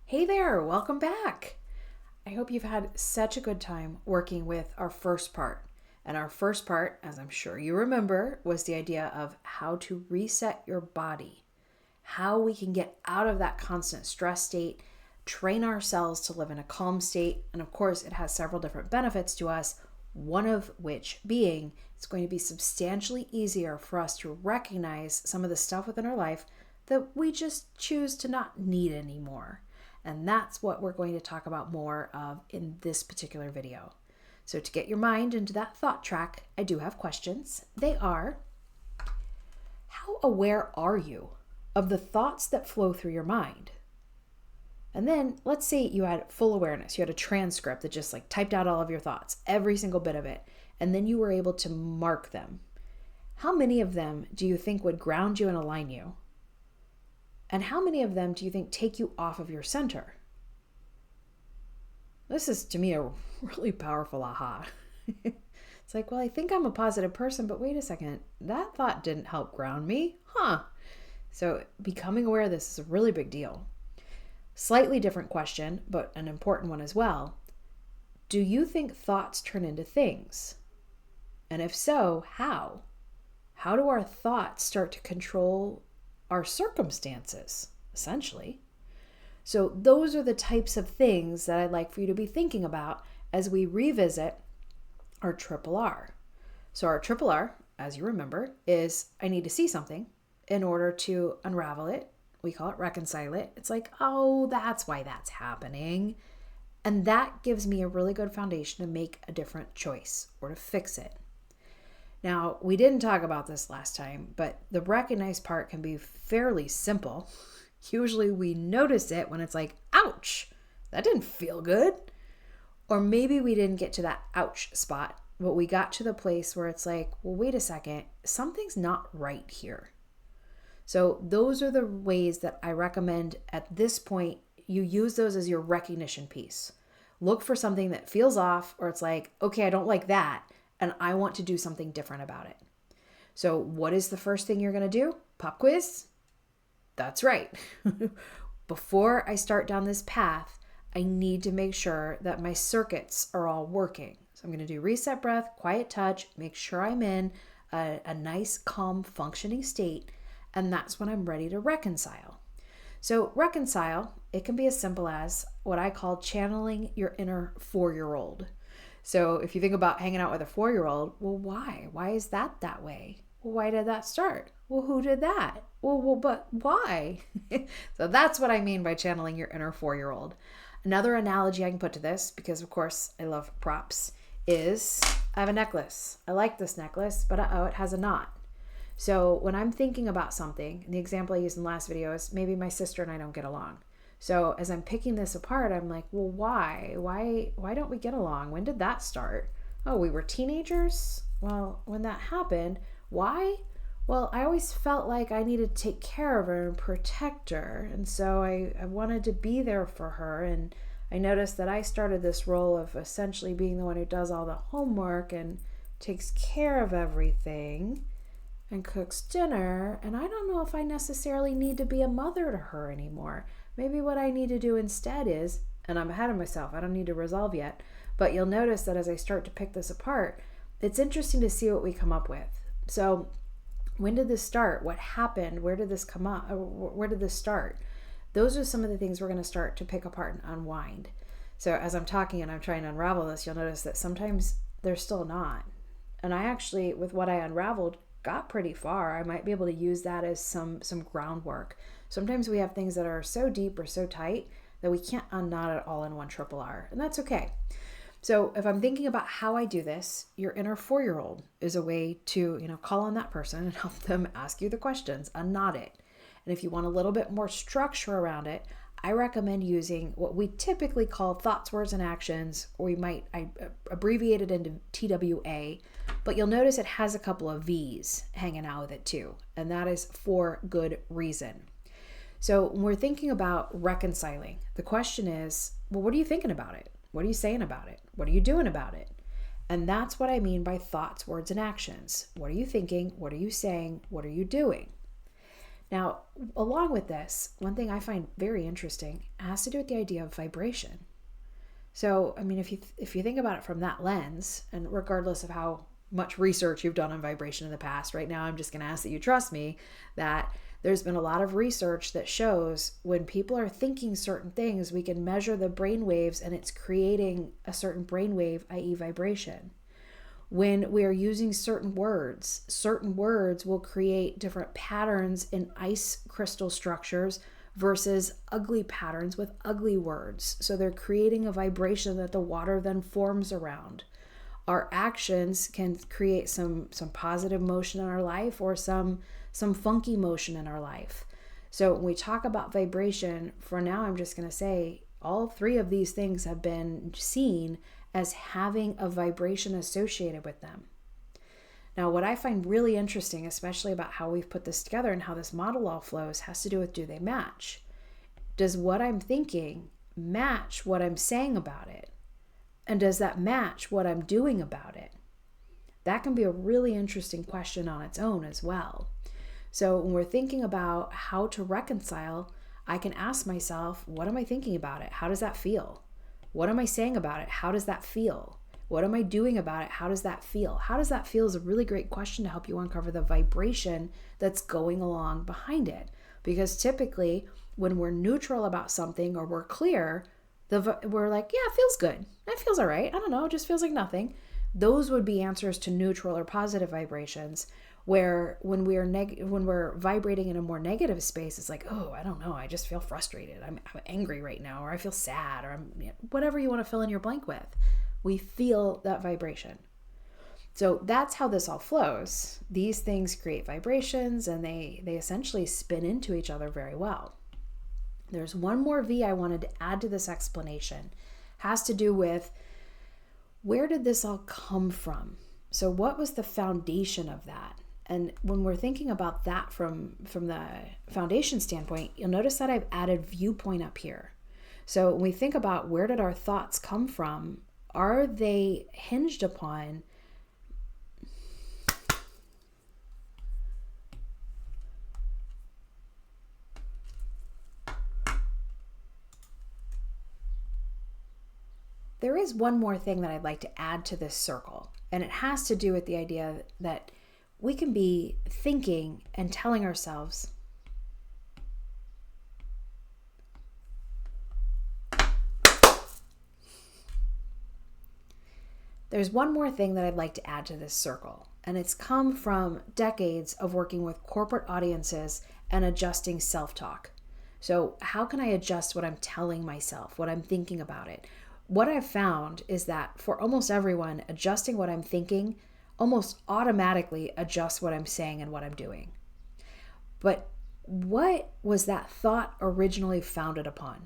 Hey there, welcome back. I hope you've had such a good time working with our first part. And our first part, as I'm sure you remember, was the idea of how to reset your body, how we can get out of that constant stress state, train ourselves to live in a calm state. And of course, it has several different benefits to us, one of which being it's going to be substantially easier for us to recognize some of the stuff within our life that we just choose to not need anymore. And that's what we're going to talk about more of in this particular video. So to get your mind into that thought track, I do have questions. They are, how aware are you of the thoughts that flow through your mind? And then let's say you had full awareness. You had a transcript that just typed out all of your thoughts, every single bit of it. And then you were able to mark them. How many of them do you think would ground you and align you? And how many of them do you think take you off of your center? This is, to me, a really powerful aha. It's well, I think I'm a positive person, but wait a second, that thought didn't help ground me, So becoming aware of this is a really big deal. Slightly different question, but an important one as well. Do you think thoughts turn into things? And if so, how? How do our thoughts start to control our circumstances, essentially? So those are the types of things that I'd like for you to be thinking about as we revisit our triple R. So our triple R, as you remember, is I need to see something in order to unravel it. We call it reconcile it. It's oh, that's why that's happening. And that gives me a really good foundation to make a different choice or to fix it. Now, we didn't talk about this last time, but the recognize part can be fairly simple. Usually we notice it when it's ouch, that didn't feel good. Or maybe we didn't get to that ouch spot, but we got to the place where it's well, wait a second, something's not right here. So those are the ways that I recommend at this point you use those as your recognition piece. Look for something that feels off, or it's okay, I don't like that, and I want to do something different about it. So what is the first thing you're going to do? Pop quiz? That's right. Before I start down this path, I need to make sure that my circuits are all working. So I'm going to do reset breath, quiet touch, make sure I'm in a nice, calm, functioning state, and that's when I'm ready to reconcile. So reconcile, it can be as simple as what I call channeling your inner 4-year-old. So if you think about hanging out with a 4-year-old, well, why? Why is that way? Well, why did that start? Well, who did that? Well, but why? So that's what I mean by channeling your inner 4-year-old. Another analogy I can put to this, because of course I love props, is I have a necklace. I like this necklace, but it has a knot. So when I'm thinking about something, and the example I used in the last video is maybe my sister and I don't get along. So as I'm picking this apart, I'm well, why? Why don't we get along? When did that start? Oh, we were teenagers? Well, when that happened, why? Well, I always felt like I needed to take care of her and protect her. And so I wanted to be there for her. And I noticed that I started this role of essentially being the one who does all the homework and takes care of everything and cooks dinner. And I don't know if I necessarily need to be a mother to her anymore. Maybe what I need to do instead is, and I'm ahead of myself, I don't need to resolve yet, but you'll notice that as I start to pick this apart, it's interesting to see what we come up with. So when did this start? What happened? Where did this come up? Where did this start? Those are some of the things we're going to start to pick apart and unwind. So as I'm talking and I'm trying to unravel this, you'll notice that sometimes there's still not. And I actually, with what I unraveled, got pretty far. I might be able to use that as some groundwork. Sometimes we have things that are so deep or so tight that we can't unknot it all in one triple R, and that's okay. So if I'm thinking about how I do this, your inner 4-year-old is a way to, call on that person and help them ask you the questions, unknot it. And if you want a little bit more structure around it, I recommend using what we typically call thoughts, words, and actions, or I abbreviate it into TWA, but you'll notice it has a couple of V's hanging out with it too, and that is for good reason. So when we're thinking about reconciling, the question is, well, what are you thinking about it? What are you saying about it? What are you doing about it? And that's what I mean by thoughts, words, and actions. What are you thinking? What are you saying? What are you doing? Now, along with this, one thing I find very interesting has to do with the idea of vibration. So, I mean, if you think about it from that lens, and regardless of how much research you've done on vibration in the past, right now I'm just going to ask that you trust me that there's been a lot of research that shows when people are thinking certain things, we can measure the brain waves and it's creating a certain brain wave, i.e. vibration. When we are using certain words will create different patterns in ice crystal structures versus ugly patterns with ugly words. So they're creating a vibration that the water then forms around. Our actions can create some positive motion in our life or some funky motion in our life. So when we talk about vibration, for now I'm just going to say all three of these things have been seen as having a vibration associated with them. Now, what I find really interesting, especially about how we've put this together and how this model all flows, has to do with, do they match? Does what I'm thinking match what I'm saying about it? And does that match what I'm doing about it? That can be a really interesting question on its own as well. So when we're thinking about how to reconcile, I can ask myself, what am I thinking about it? How does that feel? What am I saying about it? How does that feel? What am I doing about it? How does that feel? How does that feel is a really great question to help you uncover the vibration that's going along behind it. Because typically when we're neutral about something or we're clear, we're like, yeah, it feels good. That feels all right. I don't know. It just feels like nothing. Those would be answers to neutral or positive vibrations. Where when we're vibrating in a more negative space, it's like, oh, I don't know, I just feel frustrated. I'm angry right now, or I feel sad, or whatever you want to fill in your blank with. We feel that vibration. So that's how this all flows. These things create vibrations, and they essentially spin into each other very well. There's one more V I wanted to add to this explanation. Has to do with, where did this all come from? So what was the foundation of that? And when we're thinking about that from the foundation standpoint, you'll notice that I've added viewpoint up here. So when we think about where did our thoughts come from, are they hinged upon there is one more thing that I'd like to add to this circle, and it has to do with the idea that we can be thinking and telling ourselves, there's one more thing that I'd like to add to this circle, and it's come from decades of working with corporate audiences and adjusting self-talk. So how can I adjust what I'm telling myself, what I'm thinking about it? What I've found is that for almost everyone, adjusting what I'm thinking almost automatically adjusts what I'm saying and what I'm doing. But what was that thought originally founded upon?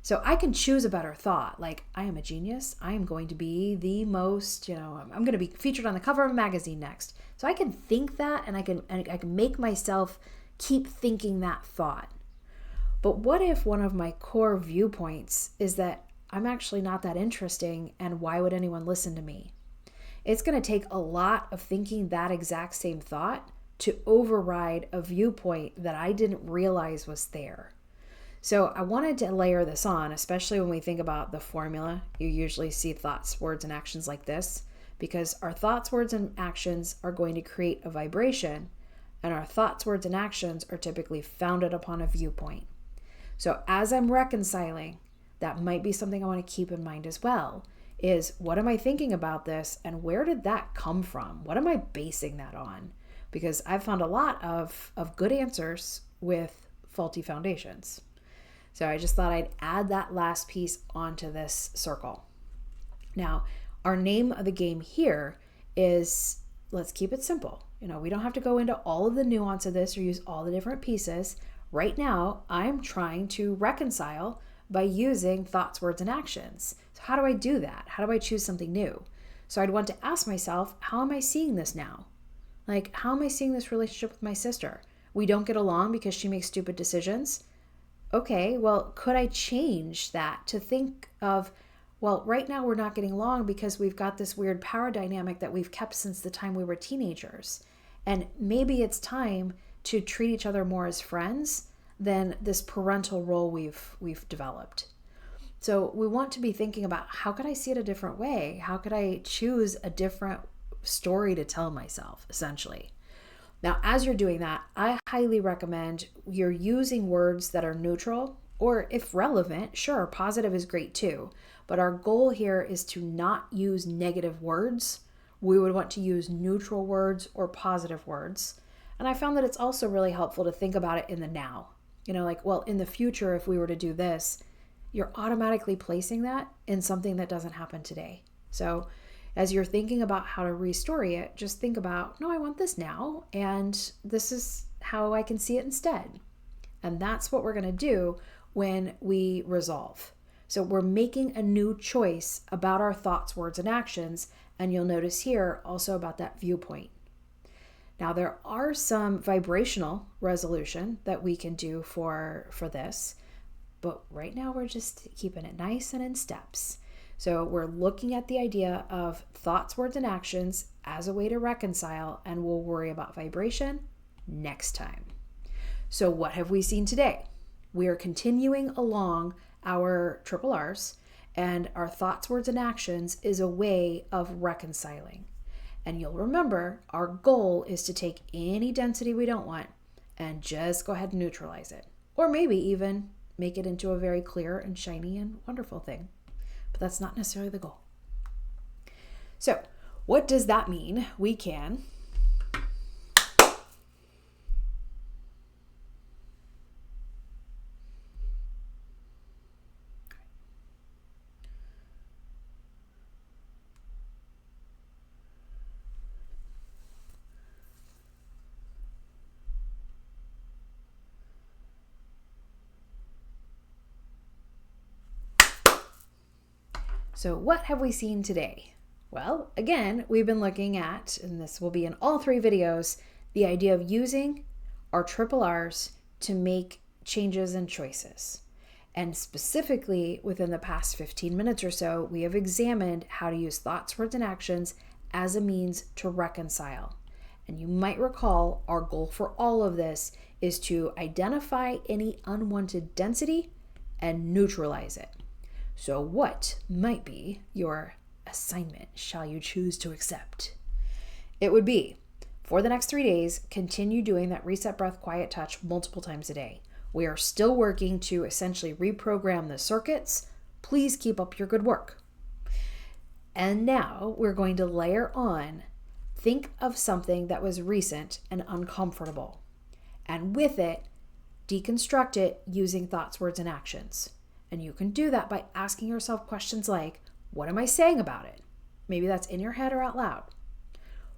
So I can choose a better thought, like, I am a genius. I am going to be the most, I'm going to be featured on the cover of a magazine next. So I can think that, and I can make myself keep thinking that thought. But what if one of my core viewpoints is that I'm actually not that interesting, and why would anyone listen to me? It's going to take a lot of thinking that exact same thought to override a viewpoint that I didn't realize was there. So I wanted to layer this on, especially when we think about the formula. You usually see thoughts, words, and actions like this, because our thoughts, words, and actions are going to create a vibration, and our thoughts, words, and actions are typically founded upon a viewpoint. So as I'm reconciling, that might be something I want to keep in mind as well, is what am I thinking about this, and where did that come from? What am I basing that on? Because I've found a lot of good answers with faulty foundations. So I just thought I'd add that last piece onto this circle. Now, our name of the game here is, let's keep it simple. We don't have to go into all of the nuance of this or use all the different pieces. Right now, I'm trying to reconcile by using thoughts, words, and actions. So how do I do that? How do I choose something new? So I'd want to ask myself, how am I seeing this now? Like, how am I seeing this relationship with my sister? We don't get along because she makes stupid decisions. Okay, well, could I change that to think of, well, right now we're not getting along because we've got this weird power dynamic that we've kept since the time we were teenagers. And maybe it's time to treat each other more as friends than this parental role we've developed. So we want to be thinking about, how could I see it a different way? How could I choose a different story to tell myself, essentially? Now, as you're doing that, I highly recommend you're using words that are neutral, or if relevant, sure, positive is great too. But our goal here is to not use negative words. We would want to use neutral words or positive words. And I found that it's also really helpful to think about it in the now. Like, well, in the future, if we were to do this, you're automatically placing that in something that doesn't happen today. So as you're thinking about how to restory it, just think about, no, I want this now, and this is how I can see it instead. And that's what we're going to do when we resolve. So we're making a new choice about our thoughts, words, and actions, and you'll notice here also about that viewpoint. Now, there are some vibrational resolution that we can do for this, but right now we're just keeping it nice and in steps. So we're looking at the idea of thoughts, words, and actions as a way to reconcile, and we'll worry about vibration next time. So what have we seen today? We are continuing along our triple R's, and our thoughts, words, and actions is a way of reconciling. And you'll remember, our goal is to take any density we don't want and just go ahead and neutralize it. Or maybe even make it into a very clear and shiny and wonderful thing. But that's not necessarily the goal. So what does that mean? We can So what have we seen today? Well, again, we've been looking at, and this will be in all 3 videos, the idea of using our triple R's to make changes and choices. And specifically within the past 15 minutes or so, we have examined how to use thoughts, words, and actions as a means to reconcile. And you might recall our goal for all of this is to identify any unwanted density and neutralize it. So what might be your assignment shall you choose to accept? It would be, for the next 3 days, continue doing that reset breath, quiet touch multiple times a day. We are still working to essentially reprogram the circuits. Please keep up your good work. And now we're going to layer on, think of something that was recent and uncomfortable. And with it, deconstruct it using thoughts, words, and actions. And you can do that by asking yourself questions like, what am I saying about it? Maybe that's in your head or out loud.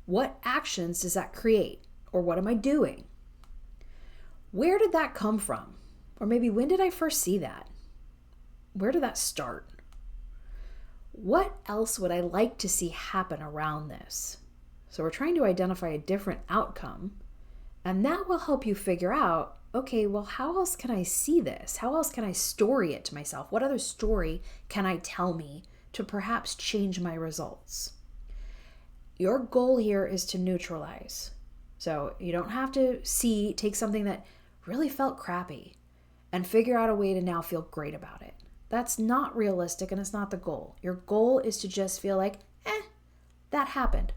What actions does that create? Or what am I doing? Where did that come from? Or maybe when did I first see that? Where did that start? What else would I like to see happen around this? So we're trying to identify a different outcome, and that will help you figure out, okay, well, how else can I see this? How else can I story it to myself? What other story can I tell me to perhaps change my results? Your goal here is to neutralize. So you don't have to take something that really felt crappy and figure out a way to now feel great about it. That's not realistic, and it's not the goal. Your goal is to just feel like, that happened.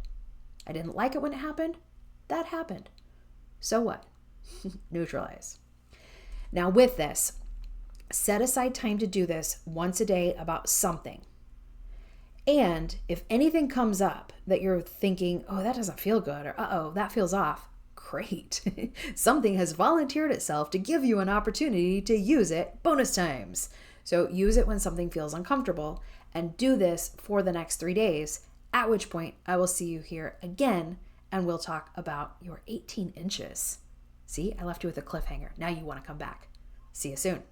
I didn't like it when it happened. That happened. So what? Neutralize. Now with this, set aside time to do this once a day about something. And if anything comes up that you're thinking, oh, that doesn't feel good, or uh-oh, that feels off, great. Something has volunteered itself to give you an opportunity to use it bonus times. So use it when something feels uncomfortable, and do this for the next 3 days, at which point I will see you here again, and we'll talk about your 18 inches. See, I left you with a cliffhanger. Now you want to come back. See you soon.